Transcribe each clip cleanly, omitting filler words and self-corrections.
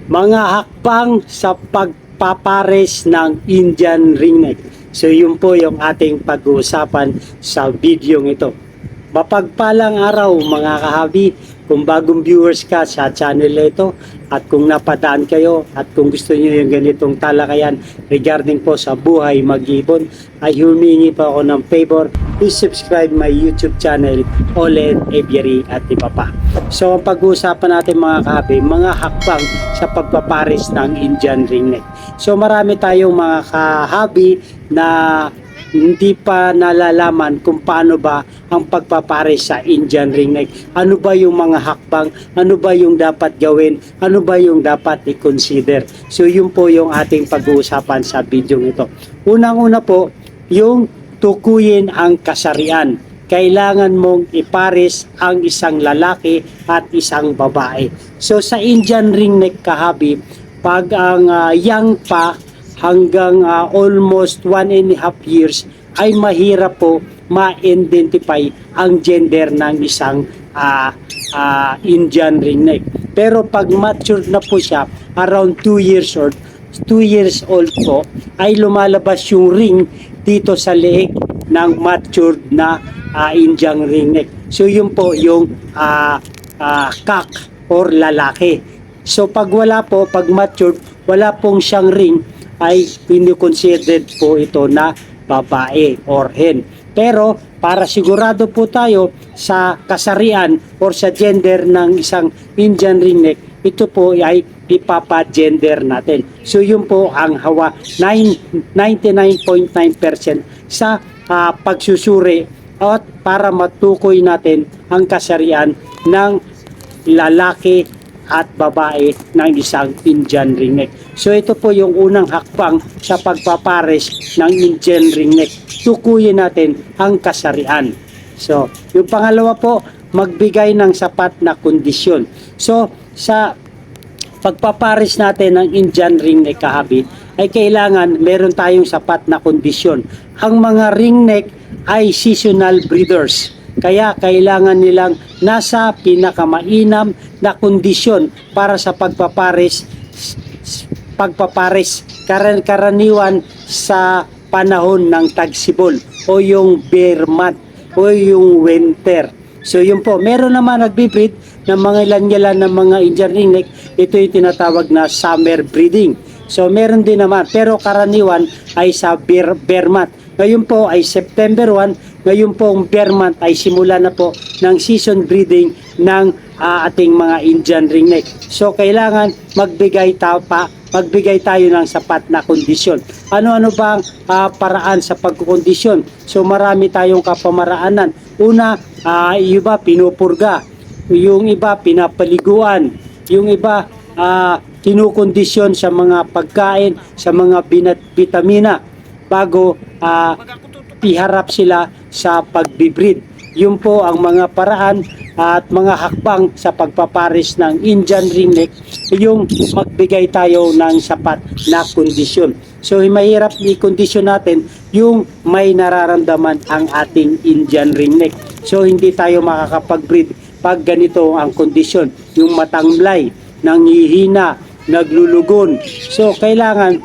Mga hakbang sa pagpapares ng Indian ringneck. So yun po yung ating pag-uusapan sa video ito. Mapagpalang araw mga kahabi, kung bagong viewers ka sa channel na ito at kung napadaan kayo at kung gusto niyo yung ganitong talakayan regarding po sa buhay mag-ibon, ay humingi pa ako ng favor, please subscribe my YouTube channel, Olen Aviary at iba pa. So ang pag-uusapan natin mga kahabi, mga hakbang sa pagpapares ng Indian ringneck. So marami tayong mga kahabi na hindi pa nalalaman kung paano ba ang pagpapares sa Indian ringneck. Ano ba yung mga hakbang? Ano ba yung dapat gawin? Ano ba yung dapat i-consider? So yun po yung ating pag-uusapan sa video ito. Unang-una po, yung tukuyin ang kasarian. Kailangan mong ipares ang isang lalaki at isang babae. So sa Indian ringneck kahabi, pag ang young pa hanggang almost 1.5 years ay mahirap po ma-identify ang gender ng isang Indian ringneck. Pero pag matured na po siya, around 2 years old po, ay lumalabas yung ring dito sa leeg ng matured na Indian ringneck. So yun po yung cock or lalaki. So pag wala po, pag matured, wala pong siyang ring, ay considered po ito na babae or hen. Pero para sigurado po tayo sa kasarian or sa gender ng isang Indian ringneck, ito po ay ipapa-gender natin. So yun po ang 99.9% sa pagsusuri at para matukoy natin ang kasarian ng lalaki at babae ng isang Indian ringneck. So ito po yung unang hakbang sa pagpapares ng Indian ringneck. Tukuyin natin ang kasarian. So yung pangalawa po, magbigay ng sapat na kondisyon. So sa pagpapares natin ng Indian ringneck kahabi, ay kailangan meron tayong sapat na kondisyon. Ang mga ringneck ay seasonal breeders. Kaya kailangan nilang nasa pinakamainam na kondisyon para sa pagpapares karaniwan sa panahon ng tagsibol o yung bear month o yung winter. So yun po, meron naman nagbibreed ng mga ilan-ilan ng mga Indian ringneck. Ito yung tinatawag na summer breeding. So meron din naman, pero karaniwan ay sa bear month. Ngayon po ay September 1, ngayon po ang bear month ay simula na po ng season breeding ng ating mga Indian ringneck. So kailangan magbigay tayo ng sapat na kondisyon. Ano-ano ba ang paraan sa pagkukondisyon? So marami tayong kapamaraanan. Una, yung iba pinupurga, yung iba pinapaliguan, yung iba kinukondisyon sa mga pagkain, sa mga vitamina bago iharap sila sa pagbibreed. Yun po ang mga paraan at mga hakbang sa pagpapares ng Indian ringneck, yung magbigay tayo ng sapat na kondisyon. So mahirap i-kondisyon natin yung may nararamdaman ang ating Indian ringneck. So hindi tayo makakapag-breed pag ganito ang kondisyon. Yung matamlay, nanghihina, naglulugon. So kailangan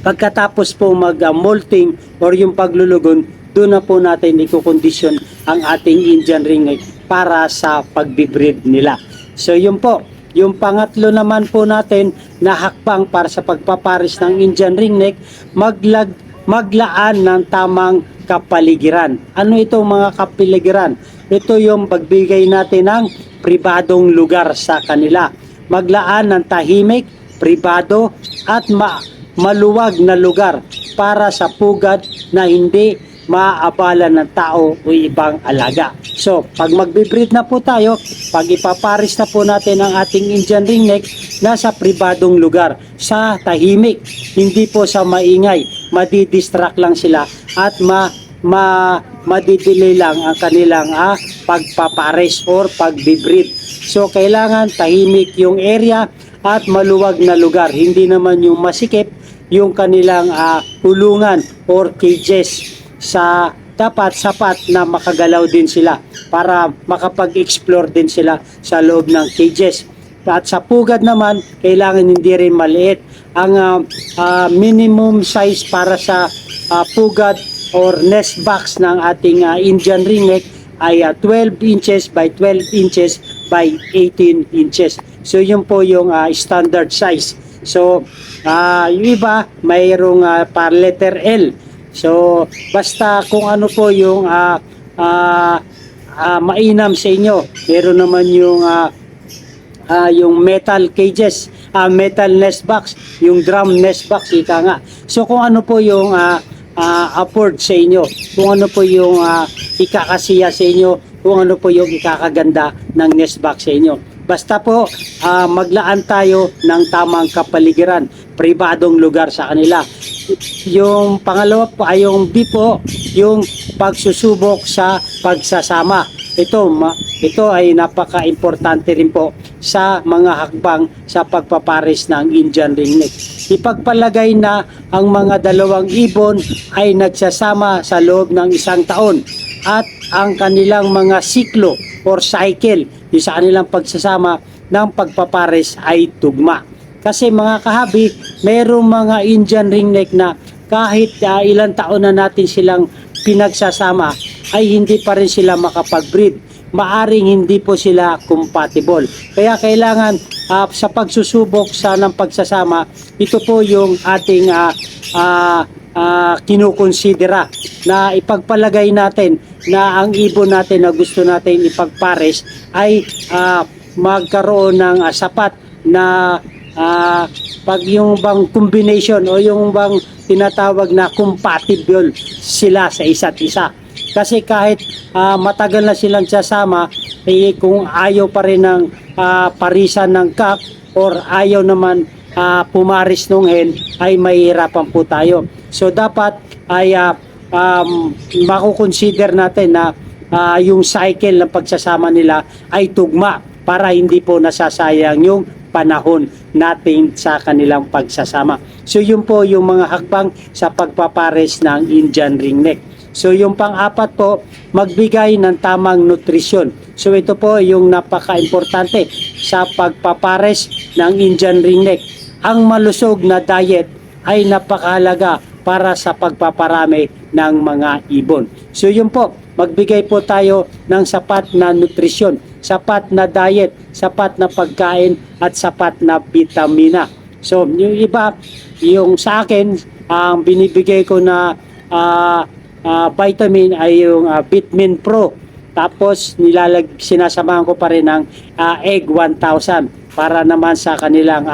pagkatapos po mag-molting or yung paglulugon, doon na po natin ikukondisyon ang ating Indian ringneck para sa pagbibreed nila. So yun po, yung pangatlo naman po natin na hakbang para sa pagpapares ng Indian ringneck, maglaan ng tamang kapaligiran. Ano itong mga kapaligiran? Ito yung pagbigay natin ng pribadong lugar sa kanila. Maglaan ng tahimik, pribado at maluwag na lugar para sa pugad na hindi maaabala ng tao o ibang alaga. So, pag magbe-breed na po tayo, pag ipapares na po natin ang ating Indian ringneck, nasa pribadong lugar, sa tahimik, hindi po sa maingay, madidistract lang sila at madidelay lang ang kanilang pagpapares or pagbe-breed. So, kailangan tahimik yung area at maluwag na lugar, hindi naman yung masikip yung kanilang kulungan or cages. Sa dapat sapat na makagalaw din sila para makapag-explore din sila sa loob ng cages. At sa pugad naman, kailangan hindi rin maliit. Ang minimum size para sa pugad or nest box ng ating Indian ringneck ay 12 inches by 12 inches by 18 inches. So yun po yung standard size. So yung iba mayroong par letter L. So basta kung ano po yung mainam sa inyo. Meron naman yung metal cages, metal nest box, yung drum nest box, ika nga. So kung ano po yung afford sa inyo, kung ano po yung ikakasiya sa inyo, kung ano po yung ikakaganda ng nest box sa inyo. Basta po maglaan tayo ng tamang kapaligiran, pribadong lugar sa kanila. Yung pangalawa po ay yung B po, yung pagsusubok sa pagsasama. Ito ay napaka-importante rin po sa mga hakbang sa pagpapares ng Indian ringneck. Ipagpalagay na ang mga dalawang ibon ay nagsasama sa loob ng isang taon at ang kanilang mga siklo or cycle, yung sa kanilang pagsasama ng pagpapares ay tugma. Kasi mga kahabi, mayroong mga Indian ringneck na kahit ilang taon na natin silang pinagsasama ay hindi pa rin sila makapag-breed. Maaring hindi po sila compatible. Kaya kailangan sa pagsusubok ng pagsasama, ito po yung ating kinukonsidera na ipagpalagay natin na ang ibon natin na gusto natin ipagpares ay magkaroon ng sapat na pag yung bang combination o yung bang tinatawag na compatible sila sa isa't isa. Kasi kahit matagal na silang sasama, kung ayaw pa rin ng parisan ng cock or ayaw naman pumaris ng hen, ay mahihirapan po tayo. So dapat ay makukonsider natin na yung cycle ng pagsasama nila ay tugma para hindi po nasasayang yung panahon natin sa kanilang pagsasama. So yun po yung mga hakbang sa pagpapares ng Indian ringneck. So yung pang-apat po, magbigay ng tamang nutrisyon. So ito po yung napaka-importante sa pagpapares ng Indian ringneck. Ang malusog na diet ay napakahalaga para sa pagpaparami ng mga ibon. So yun po, magbigay po tayo ng sapat na nutrisyon, sapat na diet, sapat na pagkain at sapat na vitamina. So yung iba, yung sa akin, ang binibigay ko na vitamin ay yung Vitamin Pro. Tapos sinasamahan ko pa rin ng Egg 1000 para naman sa kanilang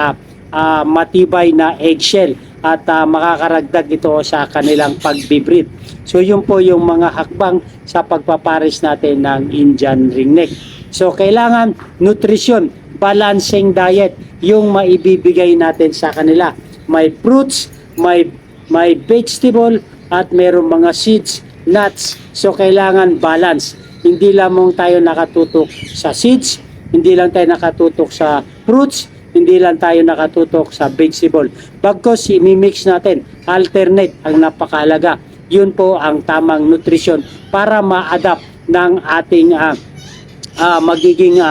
matibay na eggshell at makakaragdag ito sa kanilang pagbibreed. So yun po yung mga hakbang sa pagpapares natin ng Indian ringneck. So kailangan nutrition, balancing diet yung maibibigay natin sa kanila. May fruits, may vegetable at mayroong mga seeds, nuts. So kailangan balance. Hindi lamang tayo nakatutok sa seeds, hindi lang tayo nakatutok sa fruits, hindi lang tayo nakatutok sa vegetable. Bagkus imimix natin, alternate ang napakahalaga. Yun po ang tamang nutrition para ma-adapt ng ating magiging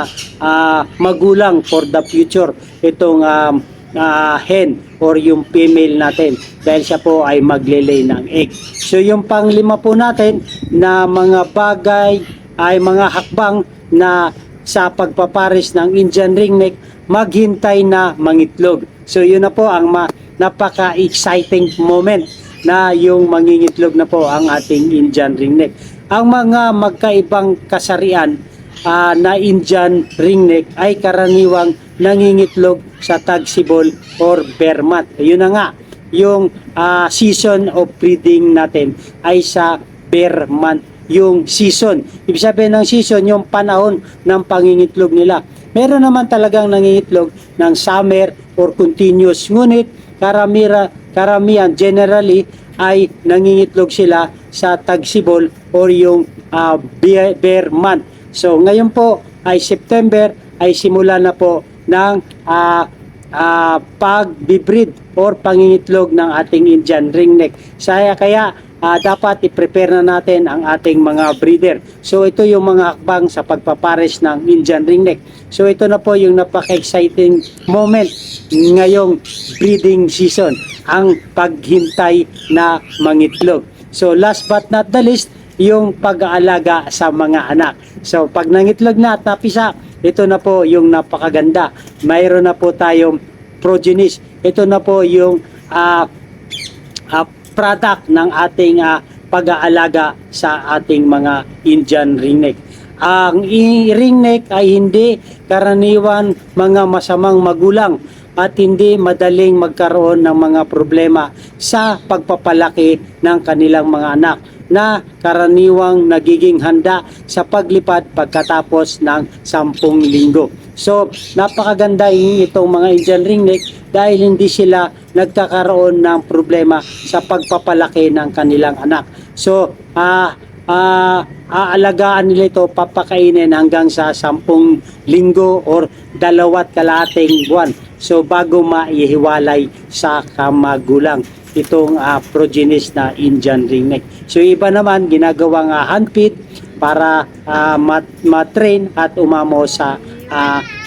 magulang for the future. Itong hen or yung female natin dahil siya po ay maglelay ng egg. So yung panglima po natin na mga bagay ay mga hakbang na sa pagpapares ng Indian ringneck, maghintay na mangitlog. So yun na po ang napaka-exciting moment na yung mangingitlog na po ang ating Indian ringneck. Ang mga magkaibang kasarian na Indian ringneck ay karaniwang nangingitlog sa tagsibol or bermat. Yun na nga, yung season of breeding natin ay sa bear month yung season. Ibig sabihin ng season, yung panahon ng pangingitlog nila. Meron naman talagang nangingitlog ng summer or continuous. Ngunit karamihan generally ay nangingitlog sila sa tagsibol or yung bear month. So ngayon po ay September ay simula na po ng pagbibreed or pangingitlog ng ating Indian ringneck. Kaya dapat i-prepare na natin ang ating mga breeder. So ito yung mga hakbang sa pagpapares ng Indian ringneck. So ito na po yung napaka-exciting moment ngayong breeding season, ang paghintay na mangitlog. So last but not the least, yung pag-aalaga sa mga anak. So pag nangitlog na at napisa, ito na po yung napakaganda. Mayroon na po tayong progenies. Ito na po yung product ng ating pag-aalaga sa ating mga Indian ringneck. Ang ringneck ay hindi karaniwan mga masamang magulang at hindi madaling magkaroon ng mga problema sa pagpapalaki ng kanilang mga anak na karaniwang nagiging handa sa paglipad pagkatapos ng 10 linggo. So, napakaganda itong mga Indian ringneck dahil hindi sila nagkakaroon ng problema sa pagpapalaki ng kanilang anak. So, aalagaan nila ito, papakainin hanggang sa 10 linggo or 2.5 buwan. So, bago maihiwalay sa kamagulang itong progenies na Indian ringneck. So, iba naman ginagawang handfeed para matrain at umamo sa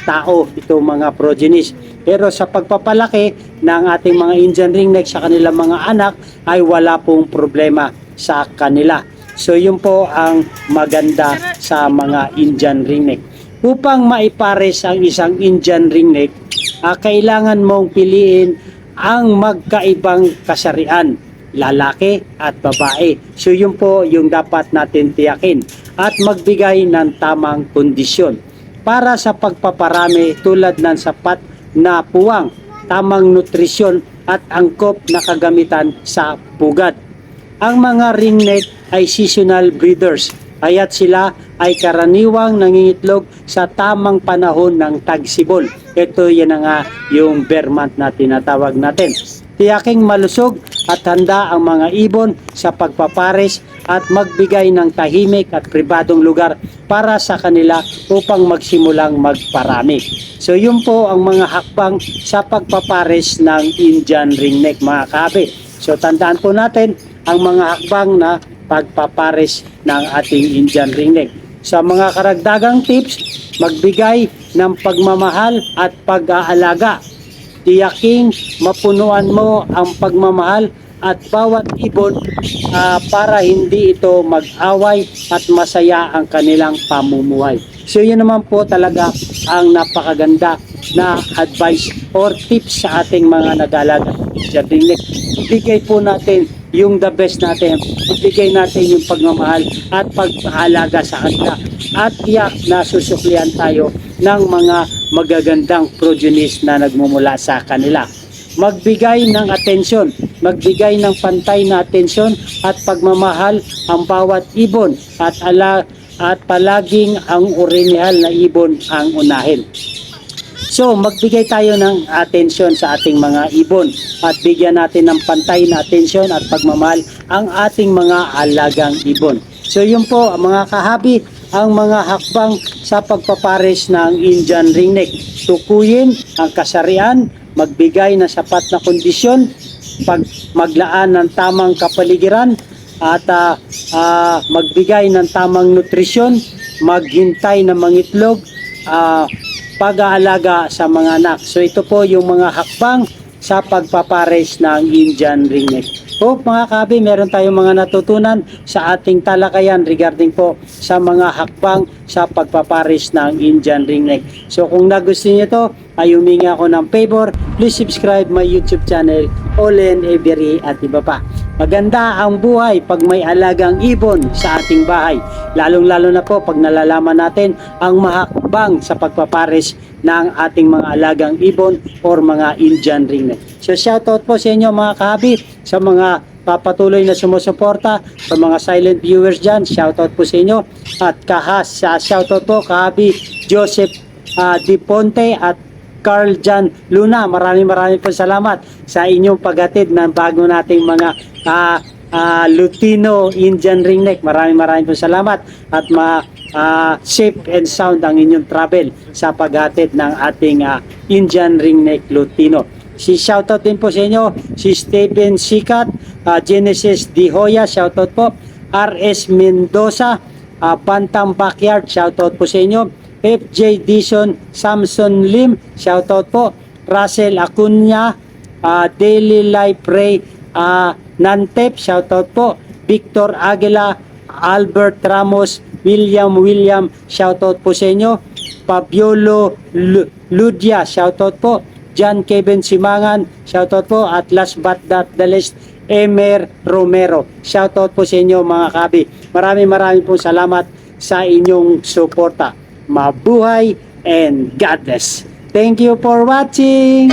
tao itong mga progenies. Pero sa pagpapalaki ng ating mga Indian ringneck sa kanilang mga anak ay wala pong problema sa kanila. So yun po ang maganda sa mga Indian ringneck. Upang maipares ang isang Indian ringneck, kailangan mong piliin ang magkaibang kasarian, lalaki at babae. So yun po yung dapat natin tiyakin at magbigay ng tamang kondisyon para sa pagpaparami tulad ng sapat na puwang, tamang nutrisyon at angkop na kagamitan sa pugad. Ang mga ringneck ay seasonal breeders, kaya't sila ay karaniwang nangingitlog sa tamang panahon ng tagsibol. Ito yan nga yung bear month na tinatawag natin. Tiyaking malusog at handa ang mga ibon sa pagpapares at magbigay ng tahimik at pribadong lugar para sa kanila upang magsimulang magparami. So yun po ang mga hakbang sa pagpapares ng Indian ringneck mga kabe. So tandaan po natin ang mga hakbang na pagpapares ng ating Indian ringneck. Sa mga karagdagang tips, magbigay ng pagmamahal at pag-aalaga. Tiyaking mapunuan mo ang pagmamahal at bawat ibon para hindi ito mag-away at masaya ang kanilang pamumuhay. So yun naman po talaga ang napakaganda na advice or tips sa ating mga nag-aalaga ng Indian ringneck. Ibigay po natin yung the best natin, ibigay natin yung pagmamahal at pag-aalaga sa kanila at tiyak na susuklian tayo ng mga magagandang progenies na nagmumula sa kanila. Magbigay ng atensyon, magbigay ng pantay na atensyon at pagmamahal ang bawat ibon at palaging ang orihinal na ibon ang unahin. So, magbigay tayo ng atensyon sa ating mga ibon at bigyan natin ng pantay na atensyon at pagmamahal ang ating mga alagang ibon. So, yun po mga kahabi, ang mga hakbang sa pagpapares ng Indian ringneck. Tukuyin ang kasarian, magbigay ng sapat na kondisyon, maglaan ng tamang kapaligiran, at magbigay ng tamang nutrisyon, maghintay ng mangitlog, pag-aalaga sa mga anak. So ito po yung mga hakbang sa pagpapares ng Indian ringneck. Hope mga kabi, meron tayong mga natutunan sa ating talakayan regarding po sa mga hakbang sa pagpapares ng Indian ringneck. So kung nagustuhan niyo ito, ay humingi ako ng favor, please subscribe my YouTube channel, Olen Every at iba pa. Maganda ang buhay pag may alagang ibon sa ating bahay. Lalong-lalo na po pag nalalaman natin ang mahakbang sa pagpapares ng ating mga alagang ibon or mga Indian ringneck. So shoutout po sa inyo mga kahabi, sa mga papatuloy na sumusuporta, sa mga silent viewers dyan, shoutout po sa inyo. At shoutout po kahabi Joseph Di Ponte at Carl Jan Luna. Maraming po salamat sa inyong paghatid ng bago nating mga Lutino Indian ringneck. Maraming po salamat at safe and sound ang inyong travel sa paghatid ng ating Indian ringneck Lutino. Si shoutout din po sa inyo, si Steven Sikat, Genesis Di Hoya, shoutout po. RS Mendoza, Bantam Backyard, shoutout po sa inyo. FJ Dison, Samson Lim, shoutout po. Russell Acuña, Daily Life Ray, Nantep, shoutout po. Victor Aguila, Albert Ramos, William, shoutout po sa inyo. Pabiolo Ludia, shoutout po. John Kevin Simangan, shoutout po. At last but not the least, Emer Romero, shoutout po sa inyo mga kabi. Maraming po salamat sa inyong suporta. Mabuhay and God bless. Thank you for watching.